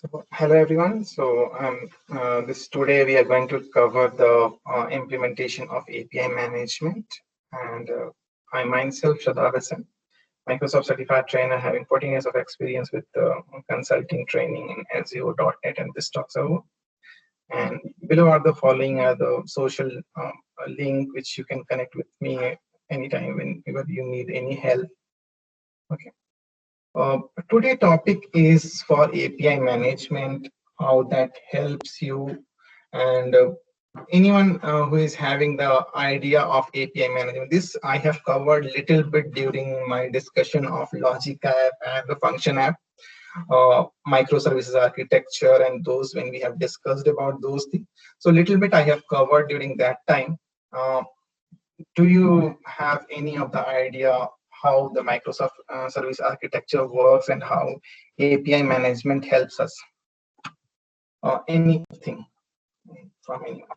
So, hello everyone. This today we are going to cover the implementation of API management, and I myself, Shadab, Hasan, Microsoft certified trainer, having 14 years of experience with consulting training in AZ-204 and this talk server. And below are the following are the social link which you can connect with me anytime whenever you need any help. Okay. Today topic is for API management, how that helps you, and anyone who is having the idea of API management. This I have covered little bit during my discussion of Logic app and the function app, microservices architecture, and those when we have discussed about those things. So little bit I have covered during that time. Do you have any of the idea how the Microsoft service architecture works and how API management helps us? Anything from anyone?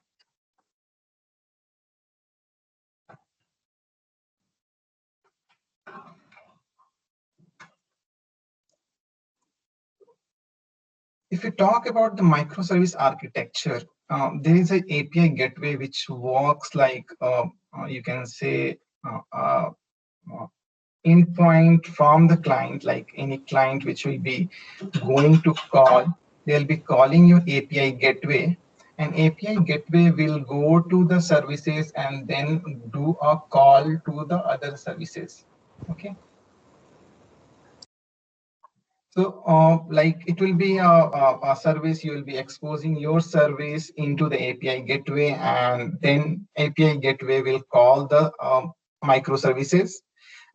If you talk about the microservice architecture, there is an API gateway which works like you can say uh, endpoint from the client, like any client which will be going to call, they'll be calling your API gateway, and API gateway will go to the services and then do a call to the other services. Okay. So, like it will be a service, you will be exposing your service into the API gateway, and then API gateway will call the microservices,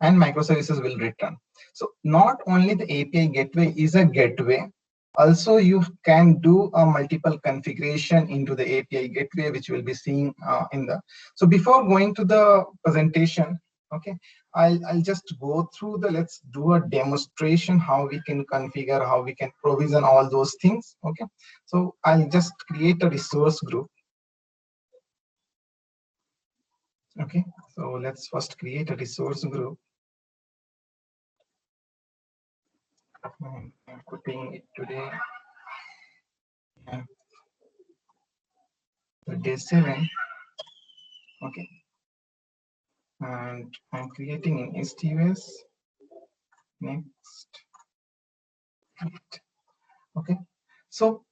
and microservices will return. So, not only the API gateway is a gateway, also you can do a multiple configuration into the API gateway, which we'll be seeing in the. So, before going to the presentation, okay. I'll just go through let's do a demonstration how we can configure, how we can provision all those things. Okay, so I'll just create a resource group. Okay, so let's first create a resource group. I'm putting it today. Day 7. Okay, and I'm creating an STUS. Next. Okay, so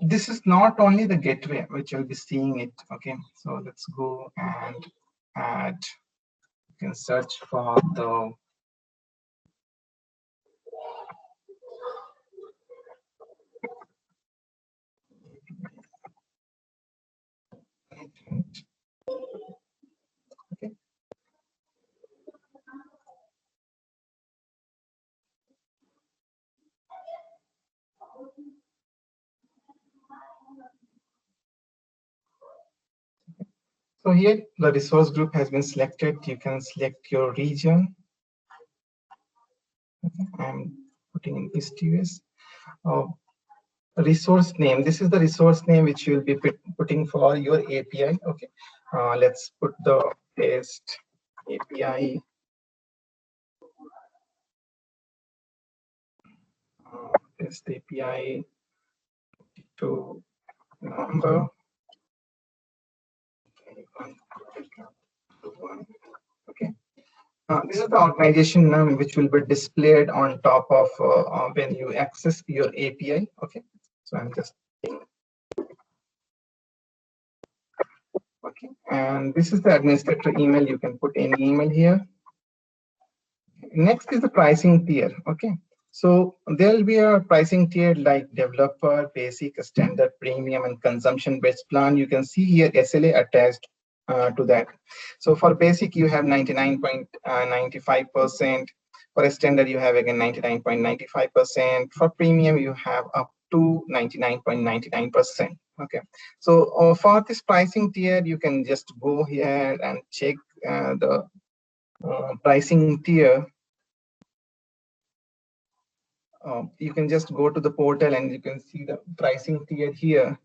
this is not only the gateway which you'll be seeing it. Okay, so let's go and add. You can search for the okay. So here the resource group has been selected. You can select your region. Okay. I'm putting in STUS. Resource name. This is the resource name which you will be putting for your API. Okay. Let's put the paste API. Paste API to number. Okay. This is the organization name which will be displayed on top of when you access your API. Okay, so I'm just okay, and this is the administrator email. You can put any email here. Next is the pricing tier. Okay, so there will be a pricing tier like developer, basic, standard, premium, and consumption-based plan. You can see here SLA attached to that. So for basic, you have 99.95%. For a standard, you have again 99.95%. For premium, you have up to 99.99%. Okay. So for this pricing tier, you can just go here and check the pricing tier. You can just go to the portal and you can see the pricing tier here.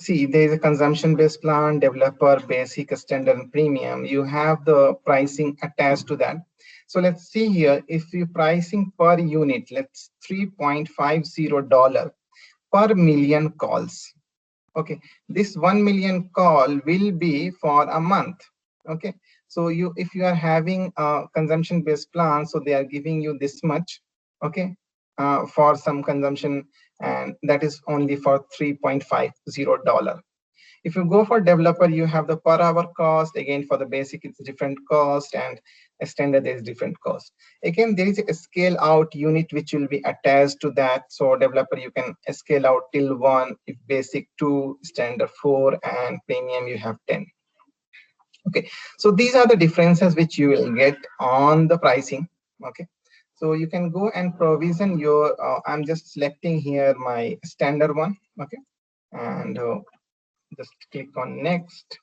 see, there is a consumption-based plan, developer, basic, standard, and premium. You have the pricing attached to that. So let's see here, if you pricing per unit, let's $3.50 per million calls. Okay, this 1 million call will be for a month. Okay, so if you are having a consumption based plan, so they are giving you this much. Okay, for some consumption, and that is only for $3.50. If you go for developer, you have the per hour cost. Again, for the basic, it's different cost, and standard there is different cost. Again, there is a scale out unit which will be attached to that. So developer, you can scale out till 1, if basic 2, standard 4, and premium you have 10. Okay, so these are the differences which you will get on the pricing. Okay, so you can go and provision your, I'm just selecting here my standard one. Okay, and just click on next.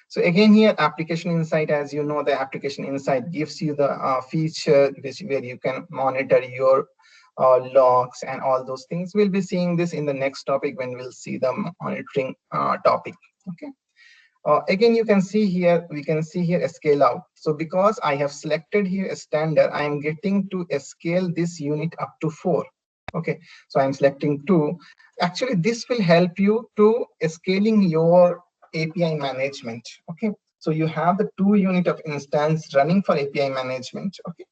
So again here, application insight, as you know, the application insight gives you the feature where you can monitor your logs and all those things. We'll be seeing this in the next topic when we'll see the monitoring topic. Okay. Again, you can see here, we can see here a scale out. So because I have selected here a standard, I am getting to scale this unit up to 4. Okay, so I'm selecting 2. Actually, this will help you to scaling your API management. Okay, so you have the 2 unit of instance running for API management. Okay,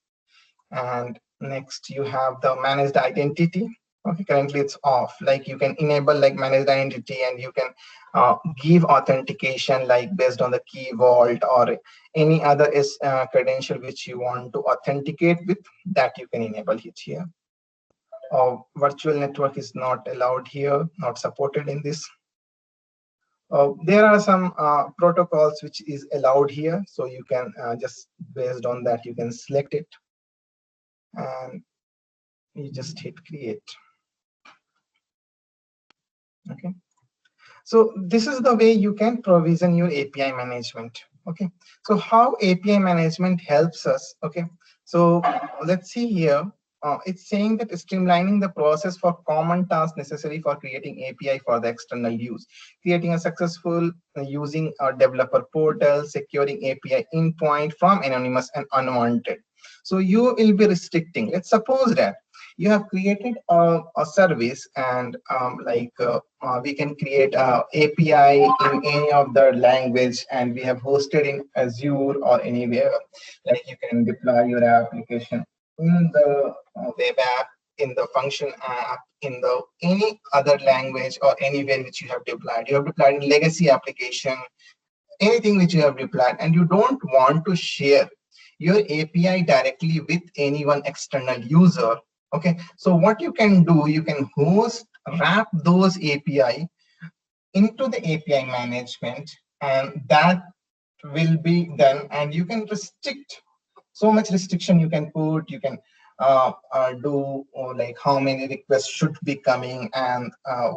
and next you have the managed identity. Okay, currently it's off. Like you can enable like managed identity, and you can give authentication like based on the key vault or any other credential which you want to authenticate with, that you can enable it here. Virtual network is not allowed here, not supported in this. There are some protocols which is allowed here, so you can just based on that you can select it, and you just hit create. Okay, so this is the way you can provision your API management. Okay, so how API management helps us. Okay, so let's see here. It's saying that streamlining the process for common tasks necessary for creating API for the external use, creating a successful using a developer portal, securing API endpoint from anonymous and unwanted. So you will be restricting. Let's suppose that you have created a service, and we can create a API in any of the language, and we have hosted in Azure or anywhere. Like you can deploy your application in the web app, in the function app, in the any other language or anywhere which you have deployed. You have deployed in legacy application, anything which you have deployed, and you don't want to share your API directly with anyone external user. Okay, so what you can do, you can wrap those API into the API management, and that will be done, and you can restrict so much restriction you can put. You can do like how many requests should be coming, and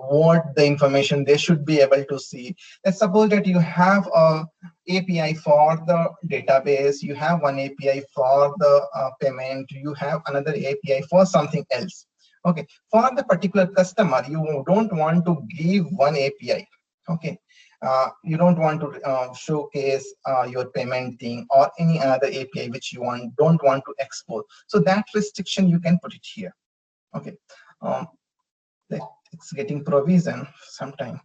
what the information they should be able to see. Let's suppose that you have a API for the database, you have one API for the payment, you have another API for something else. Okay, for the particular customer, you don't want to give one API. Okay, you don't want to showcase your payment thing or any other API which you don't want to export. So that restriction you can put it here. Okay, it's getting provision sometime.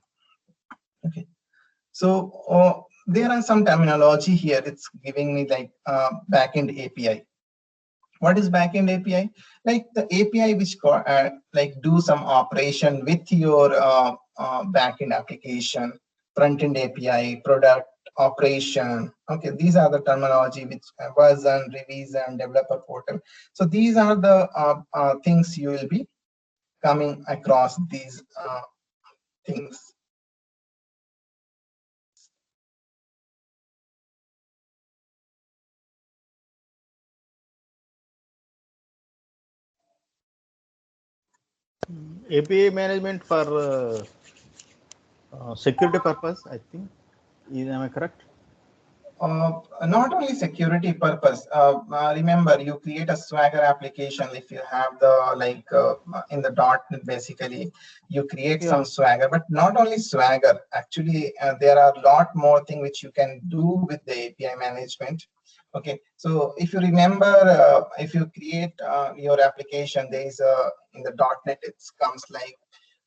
Okay, so there are some terminology here. It's giving me like backend API. What is backend API? Like the API which like do some operation with your backend application, front-end API, product, operation. Okay, these are the terminology which version, revision, developer portal. So these are the things you will be coming across these things. API management for security purpose, I think. Am I correct? Not only security purpose. Remember, you create a Swagger application. If you have the in the .NET, basically, you create some Yeah. Swagger. But not only Swagger. Actually, there are a lot more things which you can do with the API management. Okay, so if you remember, if you create your application, there is a in the .NET it comes like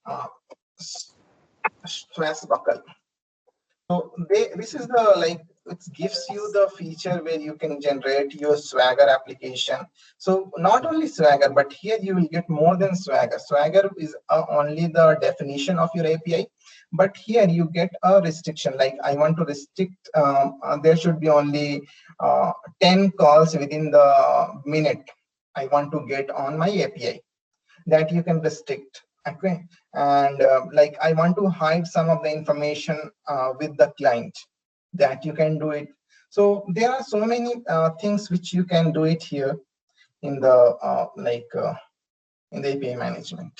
uh, stress buckle. So this is the it gives you the feature where you can generate your Swagger application. So not only Swagger, but here you will get more than Swagger. Swagger is only the definition of your API, but here you get a restriction. Like I want to restrict, there should be only 10 calls within the minute I want to get on my API that you can restrict. Okay, and like I want to hide some of the information with the client, that you can do it. So there are so many things which you can do it here in the in the API management.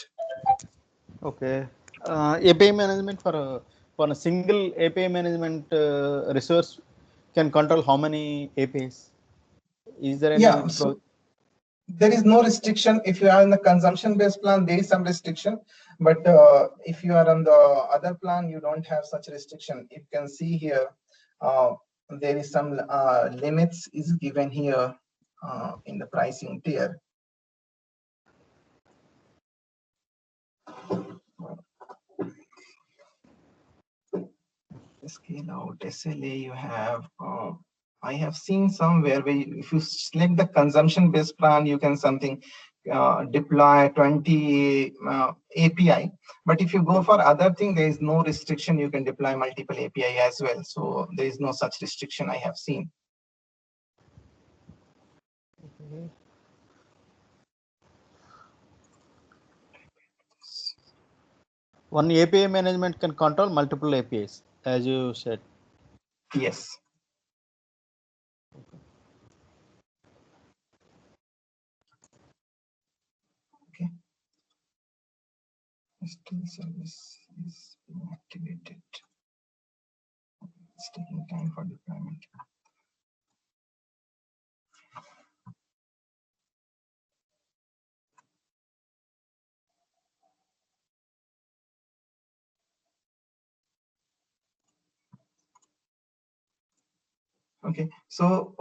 Okay. API management for a single API management resource can control how many APIs? Is there any Yeah, so there is no restriction. If you are in the consumption based plan, there is some restriction, but if you are on the other plan, you don't have such restriction. You can see here uh, there is some limits is given here in the pricing tier. Scale out SLA you have. I have seen somewhere where if you select the consumption based plan, you can something deploy 20 API. But if you go for other thing, there is no restriction. You can deploy multiple API as well. So there is no such restriction I have seen. one API management can control multiple APIs, as you said. Yes. Okay. Still service is being activated. It's taking time for deployment. Okay, so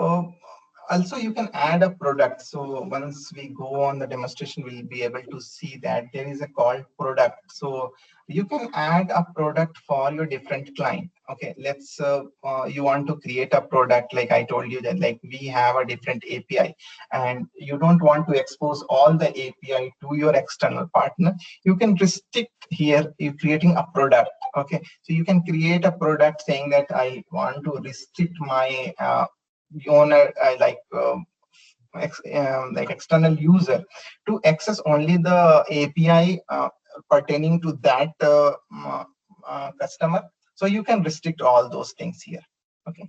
also you can add a product. So once we go on the demonstration, we'll be able to see that there is a called product. So you can add a product for your different client. Okay, let's you want to create a product, like I told you that like we have a different API and you don't want to expose all the API to your external partner. You can restrict here, you creating a product. Okay, so you can create a product saying that I want to restrict my owner, like external user to access only the API pertaining to that customer. So you can restrict all those things here. Okay.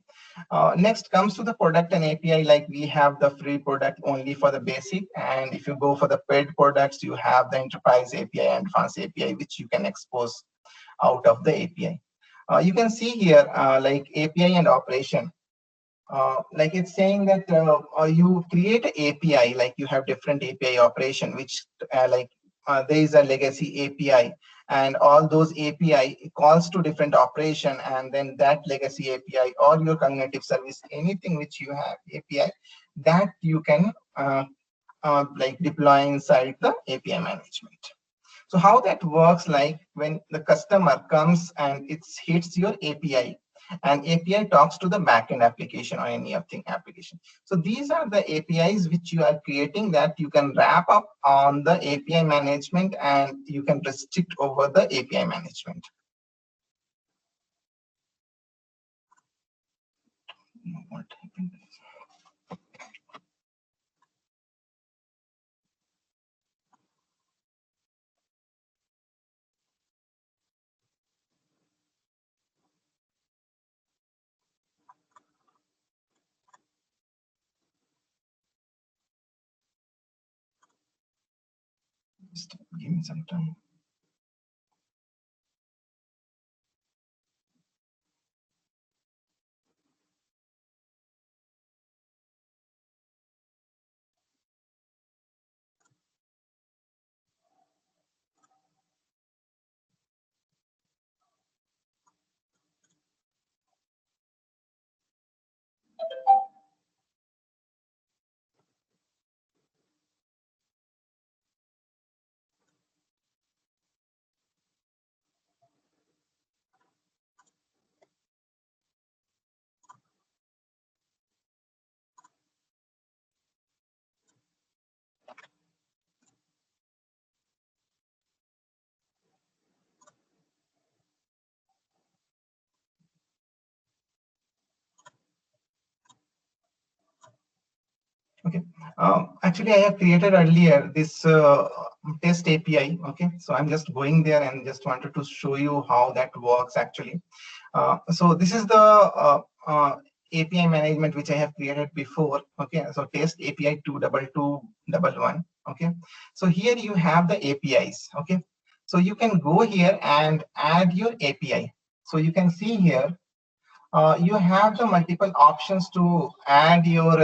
Next comes to the product and API. Like we have the free product only for the basic, and if you go for the paid products, you have the enterprise API and advanced API, which you can expose out of the API. You can see here like API and operation. Like it's saying that you create an API, like you have different API operation, which there is a legacy API, and all those API calls to different operation, and then that legacy API or your cognitive service, anything which you have API, that you can like deploy inside the API management. So how that works, like when the customer comes and it hits your API, and API talks to the backend application or any other thing application. So these are the APIs which you are creating that you can wrap up on the API management, and you can restrict over the API management. What happened? Just give me some time. Okay. Actually, I have created earlier this test API. Okay, so I'm just going there and just wanted to show you how that works actually. So this is the API management which I have created before. Okay, so test API 22211. Okay, so here you have the APIs. Okay, so you can go here and add your API. So you can see here you have the multiple options to add your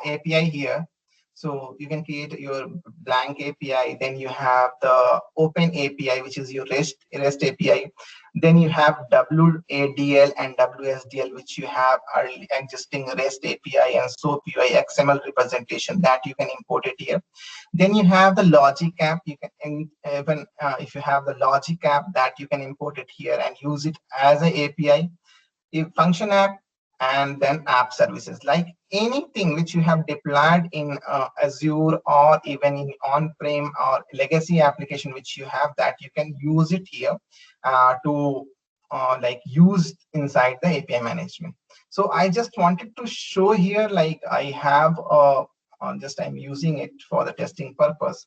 API here. So you can create your blank API. Then you have the open API, which is your REST API. Then you have WADL and WSDL, which you have early existing REST API and SOAP UI XML representation that you can import it here. Then you have the logic app. You can even if you have the logic app that you can import it here and use it as an API if function app, and then app services, like anything which you have deployed in Azure or even in on-prem or legacy application which you have, that you can use it here to like use inside the API management. So I just wanted to show here, like I have just I'm using it for the testing purpose.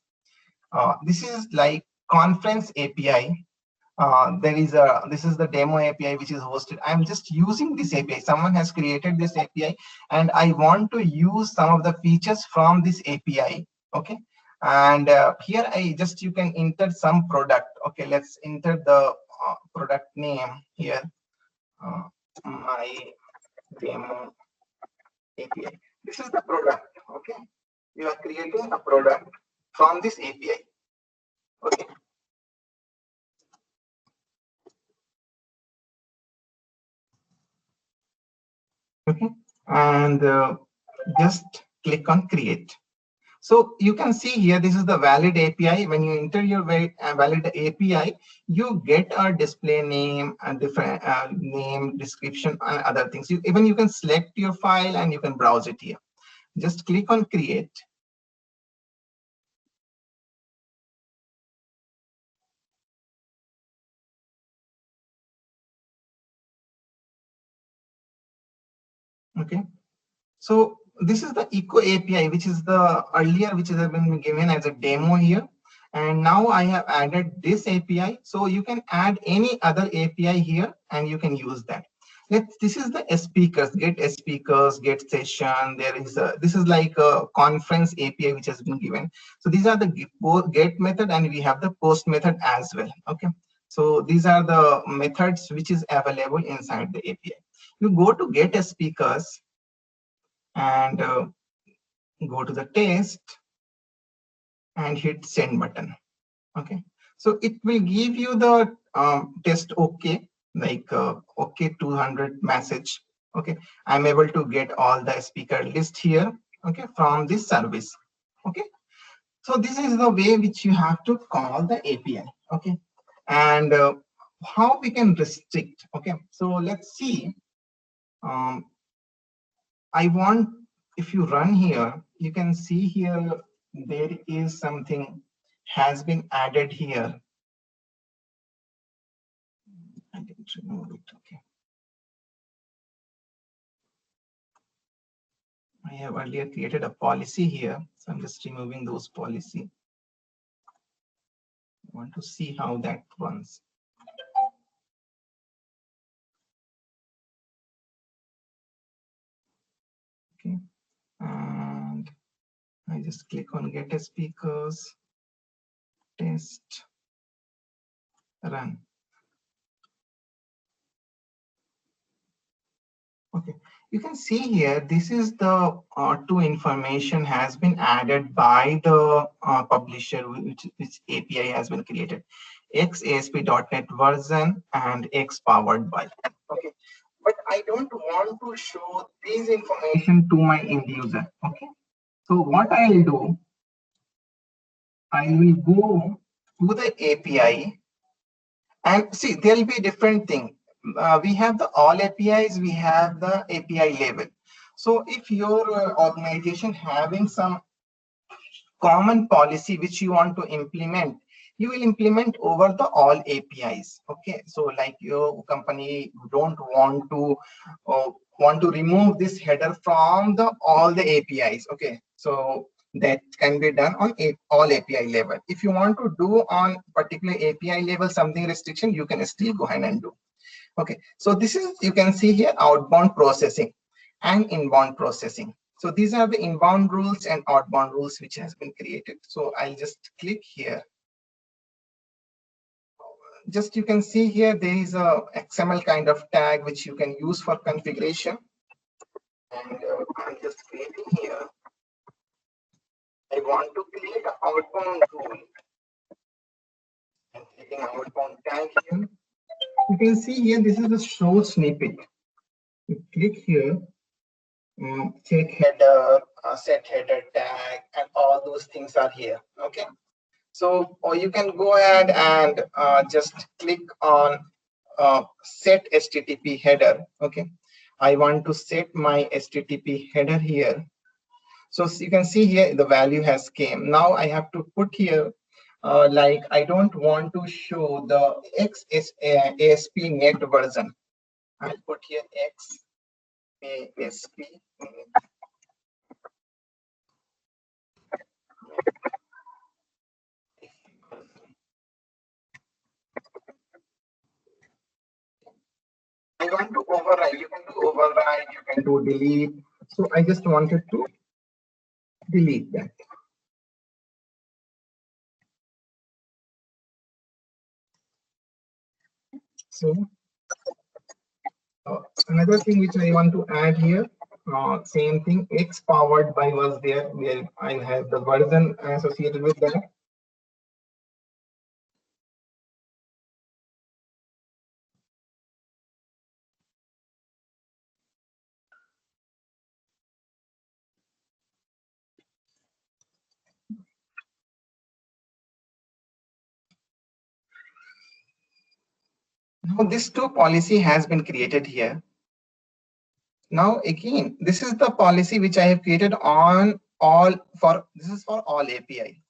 This is like conference API. This is the demo API which is hosted. I'm just using this API. Someone has created this API and I want to use some of the features from this API. Okay, and here you can enter some product. Okay, let's enter the product name here. My demo API, this is the product. Okay, you are creating a product from this API. Okay, okay, and just click on create. So you can see here, this is the valid API. When you enter your valid API, you get a display name and different name, description, and other things. Even you can select your file and you can browse it here. Just click on create. Okay. So this is the Eco API, which is the earlier, which has been given as a demo here. And now I have added this API. So you can add any other API here and you can use that. This is the speakers, get session. This is like a conference API which has been given. So these are the get method and we have the post method as well. Okay. So these are the methods which is available inside the API. You go to get speakers and go to the test and hit send button. Okay, so it will give you the test okay, like okay 200 message. Okay, I'm able to get all the speaker list here. Okay, from this service. Okay, so this is the way which you have to call the API. Okay, and how we can restrict. Okay, so let's see. I want, if you run here, you can see here, there is something has been added here. I didn't remove it. Okay. I have earlier created a policy here. So I'm just removing those policy. I want to see how that runs. Okay. And I just click on get speakers, test, run. Okay, you can see here, this is the two information has been added by the publisher, which API has been created. X ASP.NET version and X powered by. Okay, but I don't want to show these information to my end user. Okay, so what I'll do, I will go to the API and see, there'll be different thing. We have the all APIs, we have the API level. So if your organization having some common policy which you want to implement, you will implement over the all APIs. Okay, so like your company don't want to remove this header from the all the APIs. Okay, So that can be done on all API level. If you want to do on particular API level something restriction, you can still go ahead and do. Okay, so this is, you can see here, outbound processing and inbound processing. So these are the inbound rules and outbound rules which has been created. So I'll just click here. Just you can see here, there is a XML kind of tag which you can use for configuration. And I'm just creating here. I want to create an outbound rule. I'm clicking outbound tag here. You can see here, this is the show snippet. You click here, check header, set header tag, and all those things are here. Okay. So, or you can go ahead and just click on set HTTP header. Okay. I want to set my HTTP header here. So you can see here the value has came. Now I have to put here like I don't want to show the ASP.NET version. I'll put here ASP. I want to override. You can do override, you can do delete. So I just wanted to delete that. So another thing which I want to add here, same thing, X powered by was there, where I have the version associated with that. Now this two policy has been created here. Now again, this is the policy which I have created on all for, this is for all API.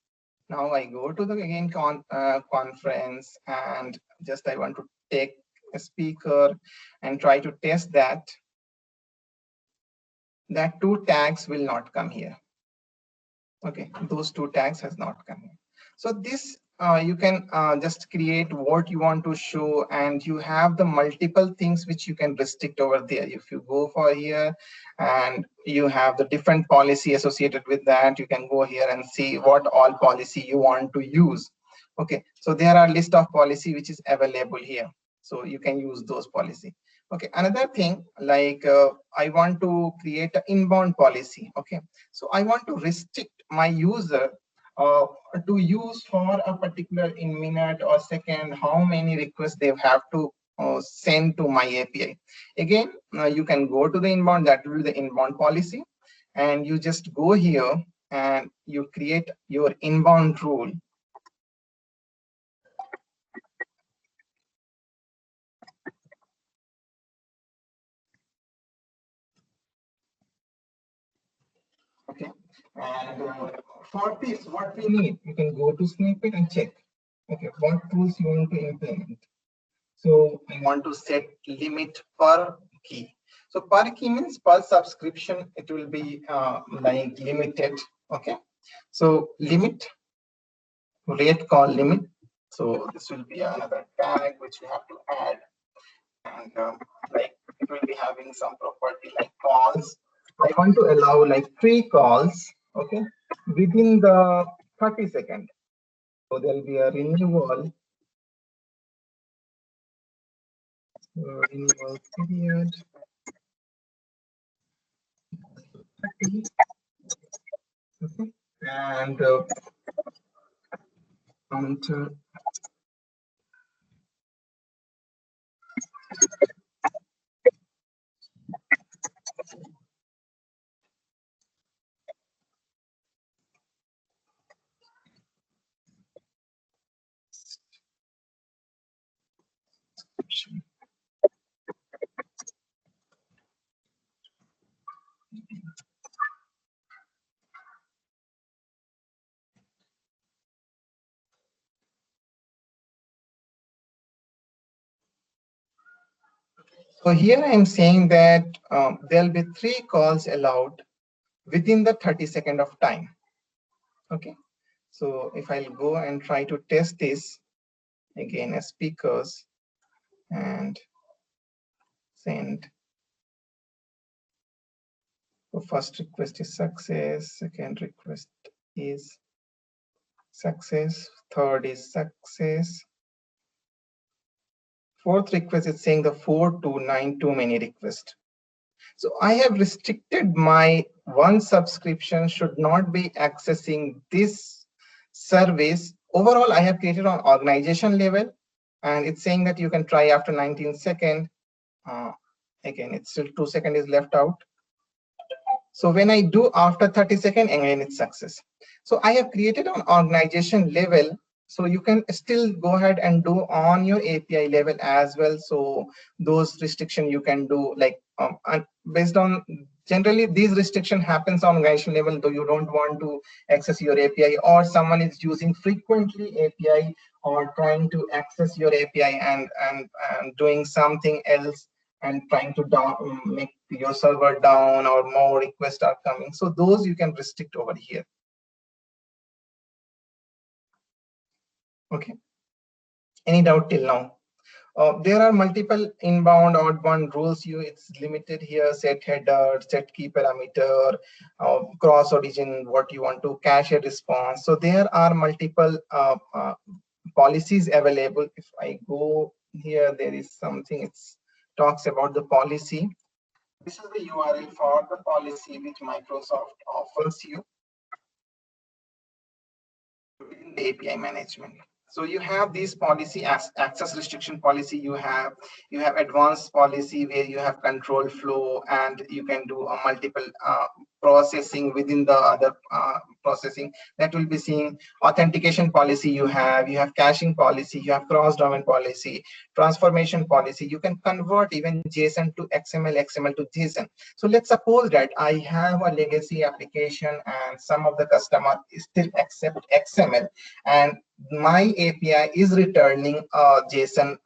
Now I go to the again conference and just I want to take a speaker and try to test that. That two tags will not come here. Okay, those two tags has not come here. So this you can just create what you want to show, and you have the multiple things which you can restrict over there. If you go for here and you have the different policy associated with that, you can go here and see what all policy you want to use. Okay, so there are list of policy which is available here. So you can use those policy. Okay, another thing, like I want to create an inbound policy. Okay, so I want to restrict my user to use for a particular in minute or second how many requests they have to send to my API. Again, you can go to the inbound, that will be the inbound policy, and you just go here and you create your inbound rule. Okay, and for this, what we need, you can go to snippet and check. Okay, what tools you want to implement. So I want to set limit per key. So per key means per subscription, it will be like limited. Okay. So limit, rate call limit. So this will be another tag which you have to add. And like it will be having some property like calls. I want to allow like 3 calls, okay, within the 30 seconds. So there will be a renewal period 30. Okay. And counter. So here I am saying that there'll be 3 calls allowed within the 30 seconds of time. Okay, so if I'll go and try to test this again as speakers and send. So first request is success, second request is success, third is success, fourth request is saying the 429 too many requests. So I have restricted my one subscription should not be accessing this service. Overall, I have created on organization level, and it's saying that you can try after 19 seconds. Again, it's still 2 seconds is left out. So when I do after 30 seconds, again, it's success. So I have created on organization level. So you can still go ahead and do on your API level as well. So those restriction you can do like and based on generally these restriction happens on organization level, though you don't want to access your API or someone is using frequently API or trying to access your API and doing something else and trying to make your server down or more requests are coming. So those you can restrict over here. Okay. Any doubt till now? There are multiple inbound, outbound rules. It's limited here. Set header, set key parameter, cross origin, what you want to cache a response. So there are multiple policies available. If I go here, there is something. It's talks about the policy. This is the URL for the policy which Microsoft offers you within the API management. So you have these policy as access restriction policy. You have advanced policy where you have control flow and you can do a multiple processing within the other processing that will be seeing authentication policy. You have caching policy. You have cross domain policy, transformation policy. You can convert even JSON to XML, XML to JSON. So let's suppose that I have a legacy application and some of the customer still accept XML and my API is returning a JSON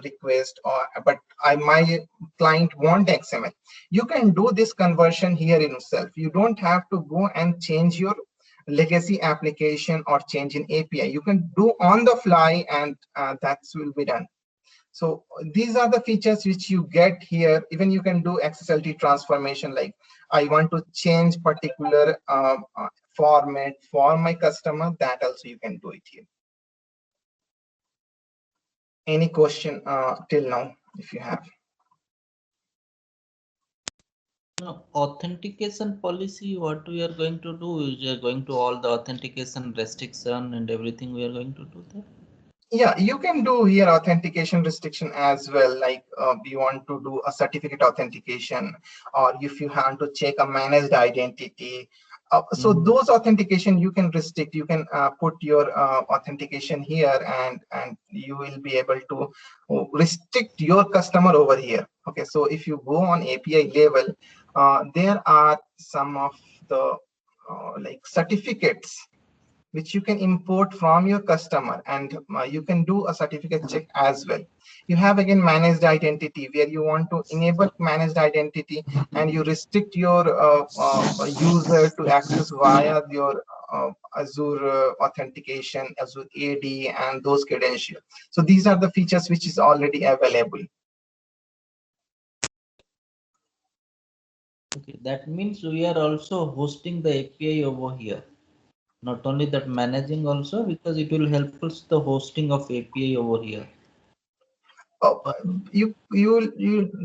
request, but my client want XML. You can do this conversion here in itself. You don't have to go and change your legacy application or change in API. You can do on the fly and that will be done. So these are the features which you get here. Even you can do XSLT transformation, like I want to change particular format for my customer, that also you can do it here. Any question till now, if you have? No, authentication policy, what we are going to do is we are going to all the authentication restriction and everything we are going to do there. Yeah, you can do here authentication restriction as well. Like you want to do a certificate authentication, or if you want to check a managed identity. So those authentication you can restrict. You can put your authentication here, and you will be able to restrict your customer over here. Okay, so if you go on API level, there are some of the like certificates which you can import from your customer, and you can do a certificate check as well. You have again managed identity, where you want to enable managed identity and you restrict your user to access via your Azure authentication, Azure AD, and those credentials. So these are the features which is already available. Okay, that means we are also hosting the API over here. Not only that, managing also, because it will help us the hosting of API over here. Oh,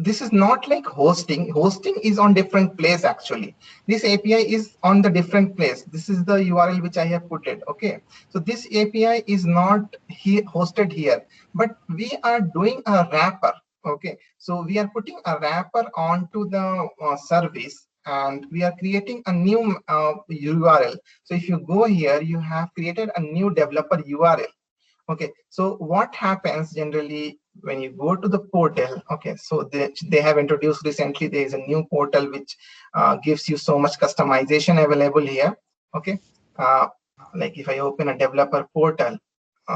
this is not like hosting. Hosting is on different place actually. This API is on the different place. This is the URL which I have put it. Okay, so this API is not hosted here, but we are doing a wrapper. Okay, so we are putting a wrapper onto the service, and we are creating a new URL. So if you go here, you have created a new developer URL. Okay, so what happens generally when you go to the portal? Okay, so they have introduced recently, there is a new portal which gives you so much customization available here. Okay, like if I open a developer portal,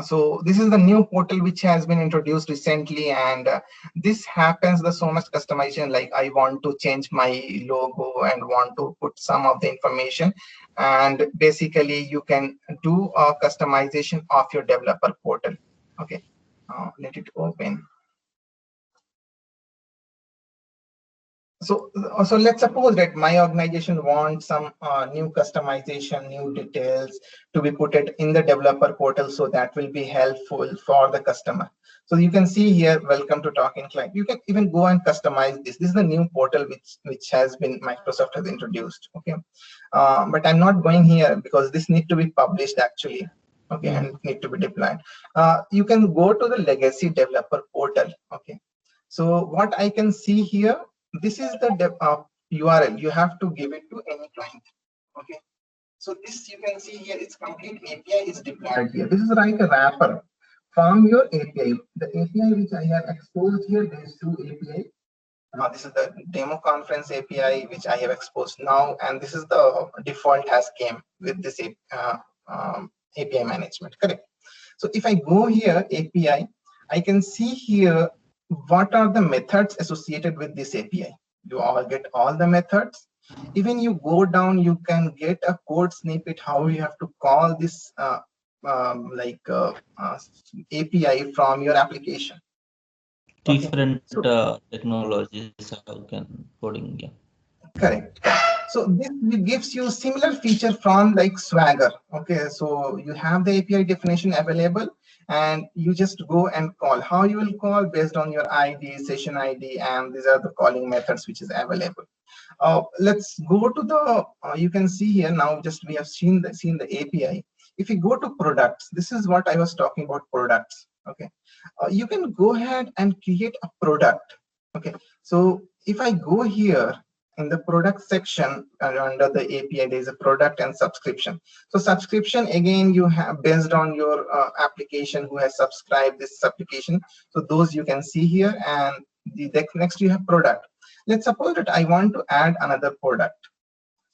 So this is the new portal which has been introduced recently, and this happens the so much customization, like I want to change my logo and want to put some of the information, and basically you can do a customization of your developer portal. Okay, let it open. So let's suppose that my organization wants some new customization, new details to be put it in the developer portal, so that will be helpful for the customer. So you can see here, welcome to TalkinClouds. You can even go and customize this. This is the new portal which has been Microsoft has introduced. Okay, but I'm not going here because this need to be published actually. Okay, and need to be deployed. You can go to the legacy developer portal. Okay, so what I can see here, this is the URL. You have to give it to any client. Okay, so this you can see here, it's complete API is deployed here. This is like a wrapper from your API. The API which I have exposed here, there is two API. This is the demo conference API which I have exposed now, and this is the default has came with this API management. Correct. So if I go here API, I can see here what are the methods associated with this API. You all get all the methods. Even you go down, you can get a code snippet how you have to call this API from your application. Different technologies how you can coding. Yeah. Correct. So this gives you similar feature from like Swagger. Okay, so you have the API definition available, and you just go and call. How you will call based on your ID, session ID, and these are the calling methods which is available. Let's go to the. You can see here now. Just we have seen the API. If you go to products, this is what I was talking about. Products. Okay, you can go ahead and create a product. Okay, so if I go here in the product section under the API, there is a product and subscription. So subscription, again, you have based on your application who has subscribed this application. So those you can see here, and the next you have product. Let's suppose that I want to add another product.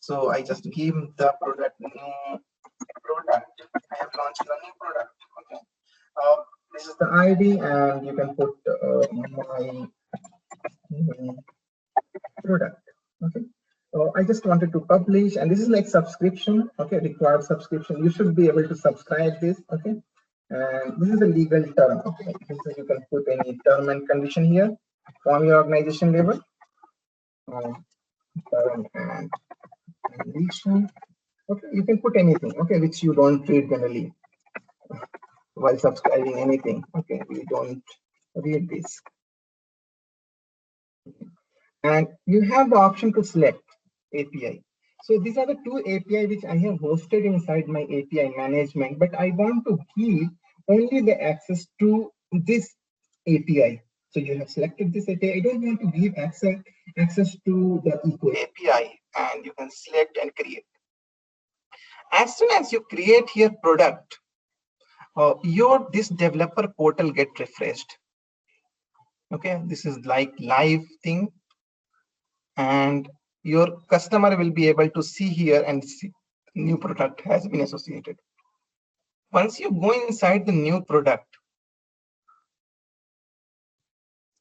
So I just give the product new product. I have launched a new product. Okay. This is the ID, and you can put my product. Okay, so I just wanted to publish, and this is like subscription. Okay, required subscription. You should be able to subscribe this. Okay, and this is a legal term. Okay, so you can put any term and condition here from your organization level. Term and condition. Okay, you can put anything. Okay, which you don't read generally while subscribing anything. Okay, we don't read this. And you have the option to select API. So these are the two API which I have hosted inside my API management, but I want to give only the access to this API. So you have selected this API. I don't want to give access to the Eco API, and you can select and create. As soon as you create your product, this developer portal get refreshed. Okay, this is like live thing, and your customer will be able to see here and see new product has been associated. Once you go inside the new product,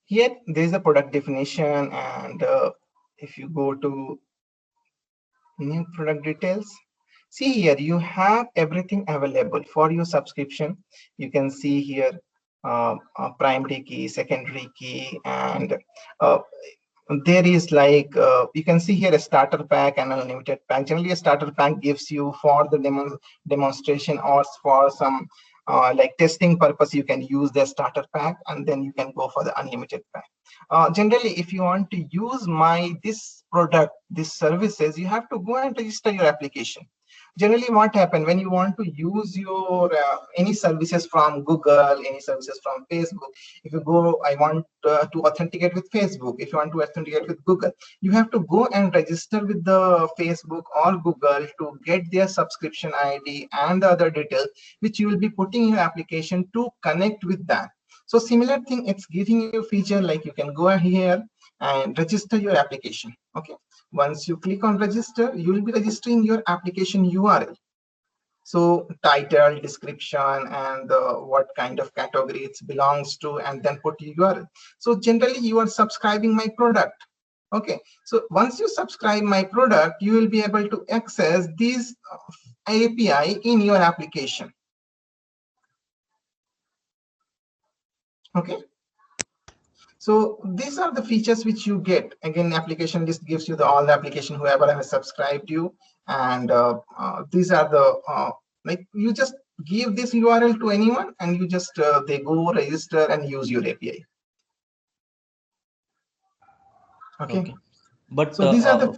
here there is a product definition, and if you go to new product details, see here you have everything available for your subscription. You can see here a primary key, secondary key, and there is like you can see here a starter pack and unlimited pack. Generally, a starter pack gives you for the demonstration or for some like testing purpose. You can use the starter pack, and then you can go for the unlimited pack. Generally, if you want to use this product, these services, you have to go and register your application. Generally, what happens when you want to use your any services from Google, any services from Facebook? If you go, I want to authenticate with Facebook. If you want to authenticate with Google, you have to go and register with the Facebook or Google to get their subscription ID and the other details, which you will be putting in your application to connect with that. So similar thing, it's giving you a feature like you can go here and register your application. Okay. Once you click on register, you will be registering your application URL. So title, description, and what kind of category it belongs to, and then put URL. So generally you are subscribing my product. Okay, so once you subscribe my product, you will be able to access these API in your application. Okay, so these are the features which you get. Again, application list gives you all the application whoever has subscribed you, and these are the like you just give this URL to anyone, and you just they go register and use your API. Okay. But So these are the go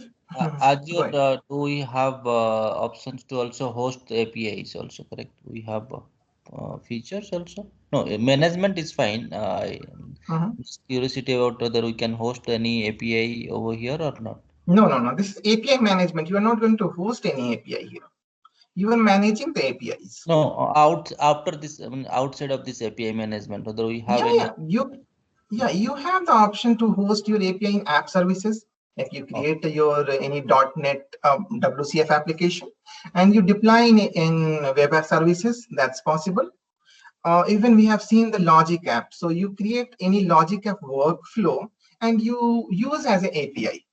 Azure, ahead. do we have options to also host APIs also, correct? We have features also. No, management is fine. Mhm. Just curiosity about whether we can host any API over here or not. No. This is API management. You are not going to host any API here. You are managing the APIs. No, out after this, I mean, outside of this API management, whether we have any. You have the option to host your API in app services. If you create your any .NET WCF application and you deploy in web app services, that's possible. Even we have seen the logic app. So you create any logic app workflow and you use as an API.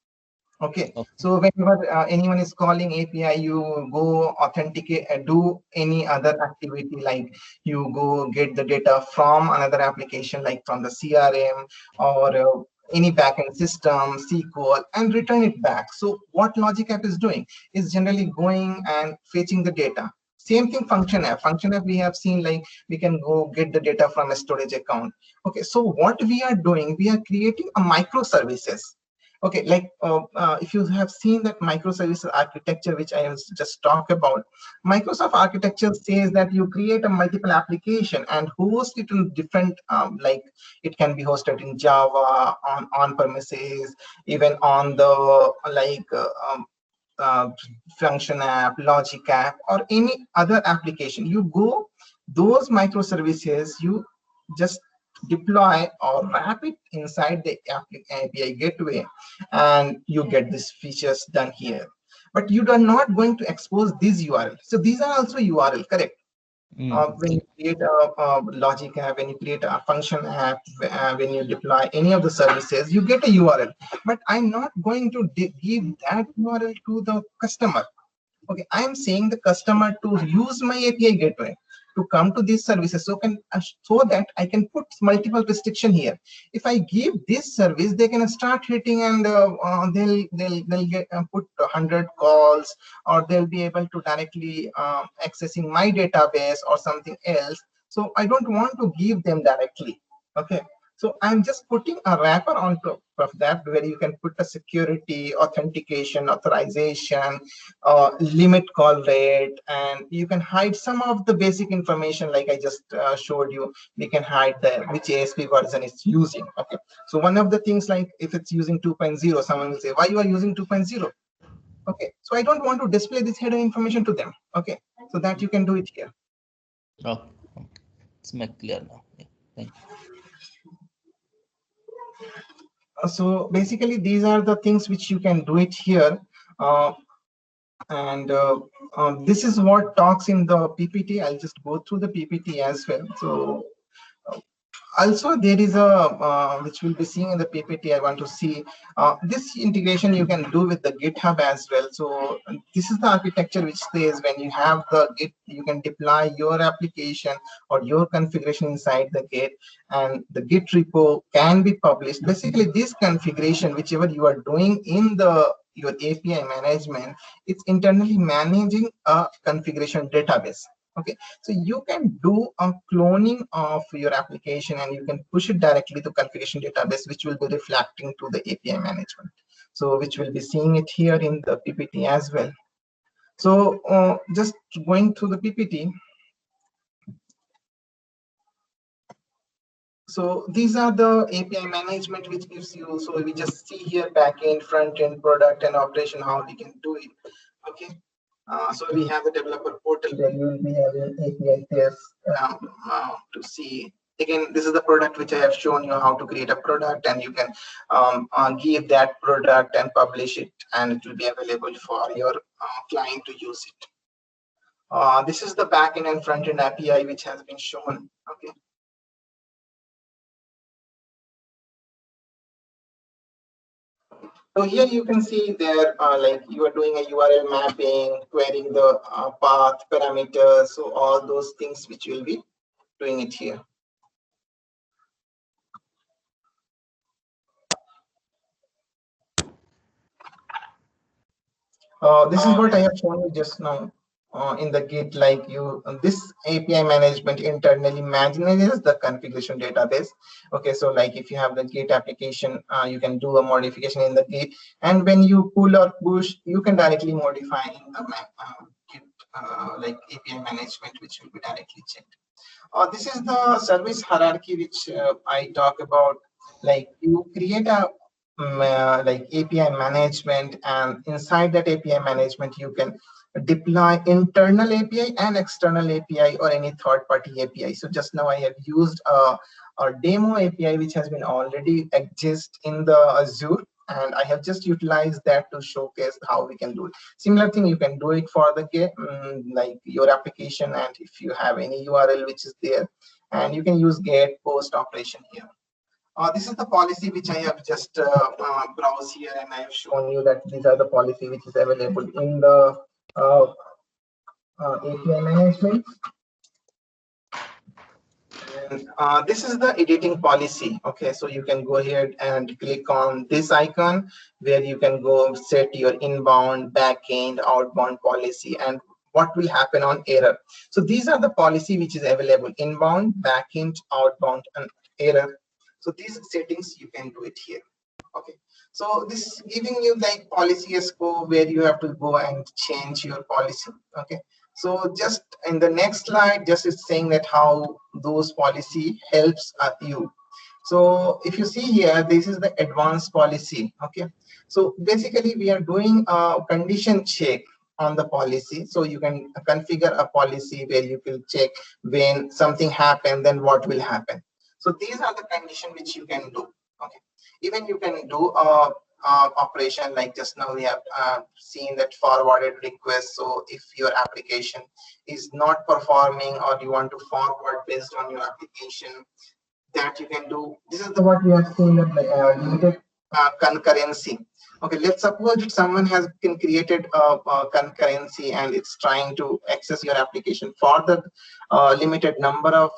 Okay, Okay. so whenever anyone is calling API, you go authenticate, do any other activity like you go get the data from another application, like from the CRM or any backend system, SQL, and return it back. So what Logic App is doing is generally going and fetching the data. Same thing function app. Function app we have seen like we can go get the data from a storage account. Okay, so what we are doing, we are creating a microservices. Okay, like if you have seen that microservices architecture, which I was just talk about, Microsoft architecture says that you create a multiple application and host it in different, like it can be hosted in Java, on premises, even on the like uh, function app, logic app, or any other application. You go those microservices, you just deploy or wrap it inside the API gateway, and you get these features done here. But you are not going to expose this URL. So these are also URL, correct? When you create a logic app, when you create a function app, when you deploy any of the services, you get a URL. But I'm not going to give that URL to the customer. Okay, I am saying the customer to use my API gateway to come to these services, so that I can put multiple restriction here. If I give this service, they can start hitting, and they'll get put 100 calls, or they'll be able to directly accessing my database or something else. So I don't want to give them directly. Okay, so I'm just putting a wrapper on top of that, where you can put a security, authentication, authorization, limit call rate, and you can hide some of the basic information like I just showed you. We can hide the which ASP version it's using. Okay, so one of the things, like if it's using 2.0, someone will say, why you are using 2.0? Okay, so I don't want to display this header information to them. Okay, so that you can do it here. Okay. It's make clear now. Yeah. Thank you. So basically these are the things which you can do it here. And this is what talks in the PPT. I'll just go through the PPT as well. So also there is a which we'll be seeing in the PPT. I want to see this integration you can do with the GitHub as well. So this is the architecture which says when you have the Git, you can deploy your application or your configuration inside the Git, and the Git repo can be published. Basically, this configuration, whichever you are doing in the your API management, it's internally managing a configuration database. Okay, so you can do a cloning of your application, and you can push it directly to configuration database, which will be reflecting to the API management. So which will be seeing it here in the PPT as well. So just going through the PPT. So these are the API management which gives you. So we just see here backend, front end, product, and operation, how we can do it. Okay. So we have the developer portal where you will be having API tests to see. Again, this is the product which I have shown you how to create a product, and you can give that product and publish it, and it will be available for your client to use it. This is the backend and front-end API which has been shown. Okay. So here you can see there, like you are doing a URL mapping, querying the path parameters, so all those things which will be doing it here. This is what I have shown you just now in the Git. Like this API management internally manages the configuration database. Okay, so like if you have the Git application, you can do a modification in the Git, and when you pull or push, you can directly modify in the Git like API management, which will be directly checked. This is the service hierarchy which I talk about. Like you create a like API management, and inside that API management you can deploy internal API and external API or any third-party API. So just now I have used a demo API which has been already exist in the Azure, and I have just utilized that to showcase how we can do it. Similar thing, you can do it for the like your application, and if you have any URL which is there, and you can use get post operation here. This is the policy which I have just browsed here, and I have shown you that these are the policy which is available in the API management. And this is the editing policy. Okay, so you can go ahead and click on this icon where you can go set your inbound, backend, outbound policy, and what will happen on error. So these are the policy which is available: inbound, backend, outbound, and error. So these settings you can do it here. Okay, so this is giving you like policy scope where you have to go and change your policy. Okay, so just in the next slide, just it's saying that how those policy helps you. So if you see here, this is the advanced policy. Okay, so basically we are doing a condition check on the policy. So you can configure a policy where you will check when something happen, then what will happen. So these are the condition which you can do. Okay, even you can do a operation like just now we have seen that forwarded request. So if your application is not performing or you want to forward based on your application, that you can do. This is the what we have seen that limited concurrency. Okay, let's suppose that someone has been created a concurrency and it's trying to access your application for the limited number of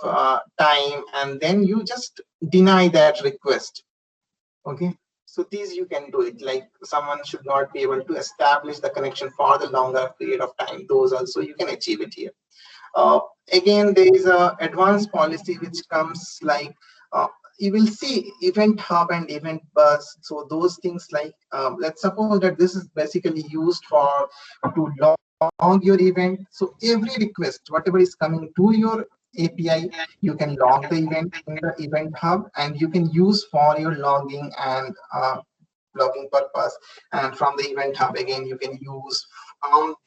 time, and then you just deny that request. Okay, so these you can do it, like someone should not be able to establish the connection for the longer period of time. Those also you can achieve it here. Again, there is a advanced policy which comes like you will see event hub and event bus. So those things like let's suppose that this is basically used for to log your event. So every request, whatever is coming to your API, you can log the event in the event hub, and you can use for your logging and logging purpose. And from the event hub, again, you can use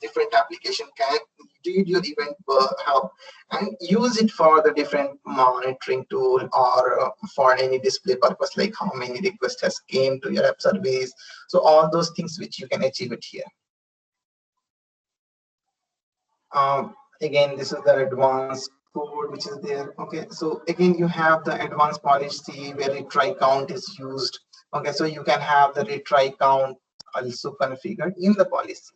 different application can read your event hub and use it for the different monitoring tool or for any display purpose, like how many requests has came to your app service. So all those things which you can achieve it here. Again, this is the advanced code which is there. Okay, so again you have the advanced policy where retry count is used. Okay, so you can have the retry count also configured in the policy.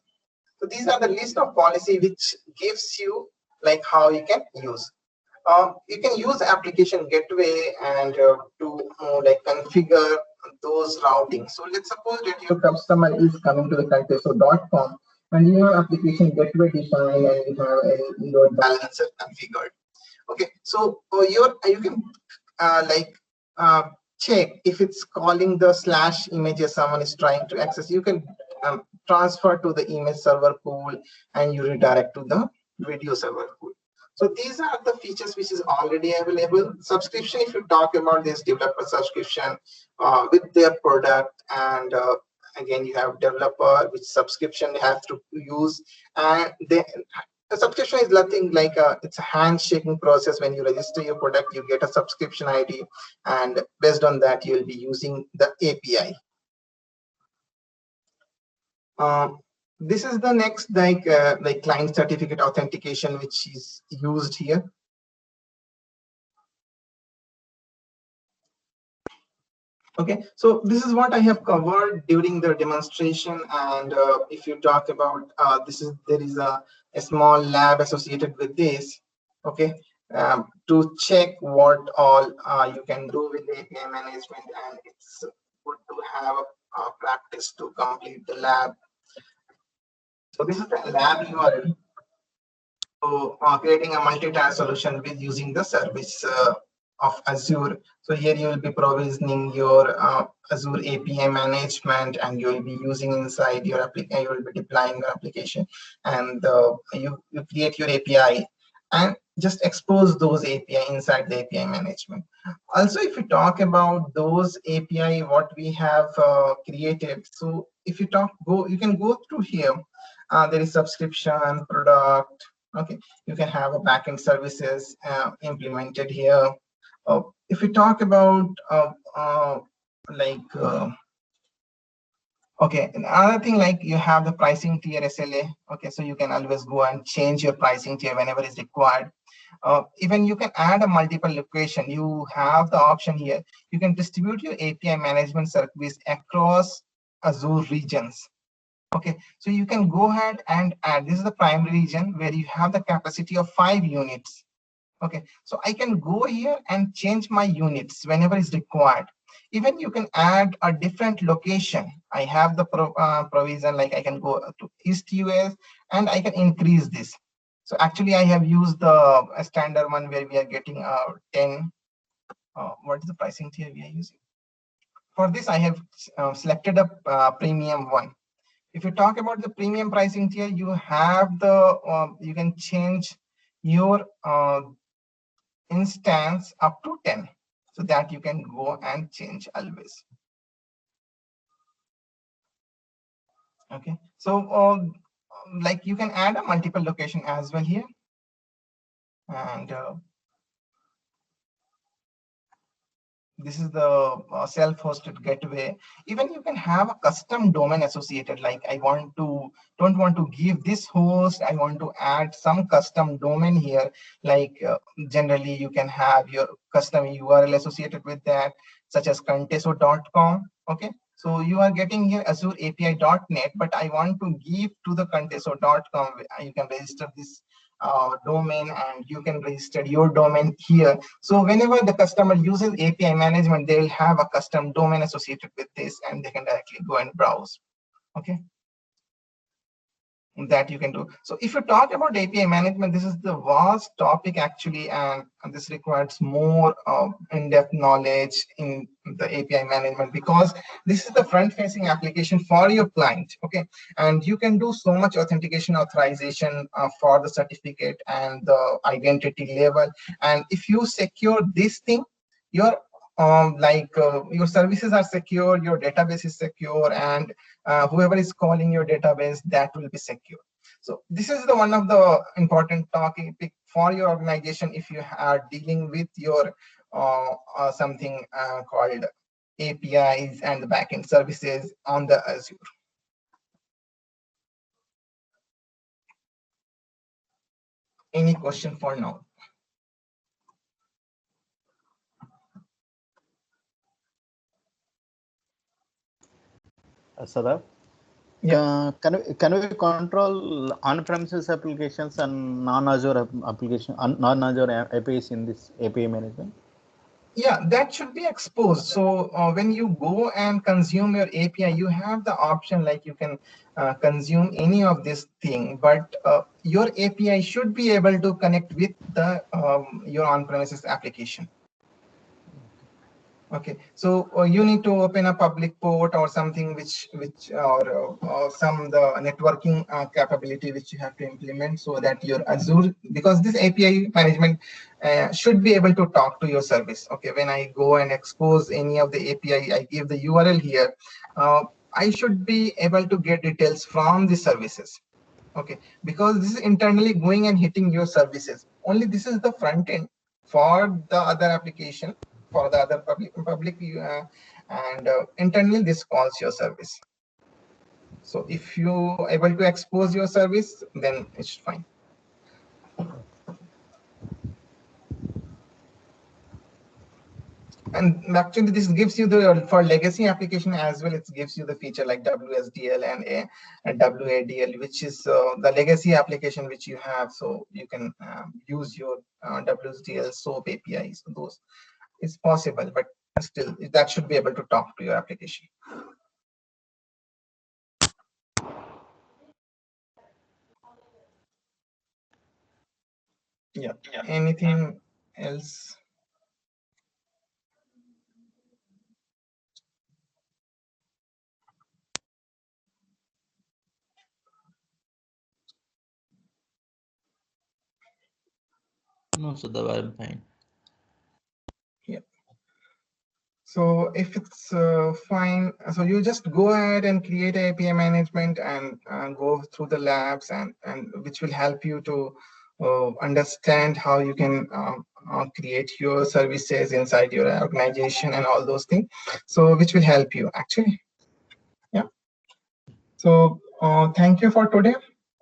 So these are the list of policy which gives you like how you can use. You can use application gateway and to like configure those routing. So let's suppose that your customer is coming to the country, so .com, and your application gateway defined and you have a load balancer configured. Okay, so you can like check if it's calling the slash images someone is trying to access. You can transfer to the image server pool and you redirect to the video server pool. So these are the features which is already available. Subscription, if you talk about this developer subscription with their product, and again you have developer which subscription you have to use, and the subscription is nothing like it's a handshaking process. When you register your product, you get a subscription ID, and based on that you will be using the API. this is the next like client certificate authentication which is used here. Okay, so this is what I have covered during the demonstration, and if you talk about there is a small lab associated with this. Okay, to check what all you can do with the API management, and it's good to have a practice to complete the lab. So this is the lab URL. So creating a multi-tenant solution with using the service of Azure. So here you will be provisioning your Azure API management, and you will be using inside your application. You will be deploying your application, and you create your API and just expose those API inside the API management. Also, if you talk about those API, what we have created. So if you you can go through here. There is subscription, product. Okay, you can have a backend services implemented here. If we talk about okay, another thing, like you have the pricing tier SLA. Okay, so you can always go and change your pricing tier whenever is required. Even you can add a multiple location. You have the option here. You can distribute your API management service across Azure regions. Okay, so you can go ahead and add. This is the primary region where you have the capacity of 5 units. Okay, so I can go here and change my units whenever is required. Even you can add a different location. I have the provision, like I can go to East US and I can increase this. So actually I have used the standard one where we are getting 10. What is the pricing tier we are using? For this, I have selected a premium one. If you talk about the premium pricing tier, you have the you can change your instance up to 10, so that you can go and change always. Okay, so like you can add a multiple location as well here, and this is the self-hosted gateway. Even you can have a custom domain associated, like I don't want to give this host, I want to add some custom domain here. Like generally you can have your custom URL associated with that, such as conteso.com. Okay, so you are getting here Azure API.net, but I want to give to the conteso.com. You can register this domain, and you can register your domain here. So whenever the customer uses API management, they will have a custom domain associated with this, and they can directly go and browse. Okay, that you can do. So if you talk about API management, this is the vast topic actually, and this requires more in-depth knowledge in the API management, because this is the front-facing application for your client. Okay, and you can do so much authentication, authorization for the certificate and the identity level. And if you secure this thing, your your services are secure, your database is secure, and whoever is calling your database, that will be secure. So this is the one of the important topic for your organization if you are dealing with your something called APIs and the backend services on the Azure. Any question for now? Shadab? Yeah. Can we control on-premises applications and non-Azure application, non-Azure APIs in this API management? Yeah, that should be exposed. So when you go and consume your API, you have the option, like you can consume any of this thing, but your API should be able to connect with the your on-premises application. Okay, so you need to open a public port or something or some the networking capability which you have to implement, so that your Azure, because this API management should be able to talk to your service. Okay, when I go and expose any of the API, I give the URL here. I should be able to get details from the services. Okay, because this is internally going and hitting your services. Only this is the front end for the other application, for the other public and internally this calls your service. So if you able to expose your service, then it's fine. And actually, this gives you the for legacy application as well. It gives you the feature like WSDL and WADL, which is the legacy application which you have. So you can use your WSDL SOAP APIs. Those is possible, but still that should be able to talk to your application. Yeah. Anything else? No, Shadab, I'm fine. Yeah. So if it's fine, so you just go ahead and create API management and go through the labs and which will help you to understand how you can create your services inside your organization and all those things. So which will help you actually. Yeah. So thank you for today.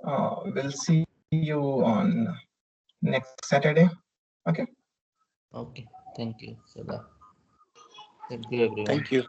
We'll see you on next Saturday. Okay. Okay, thank you, Shadab. Thank you, everyone. Thank you.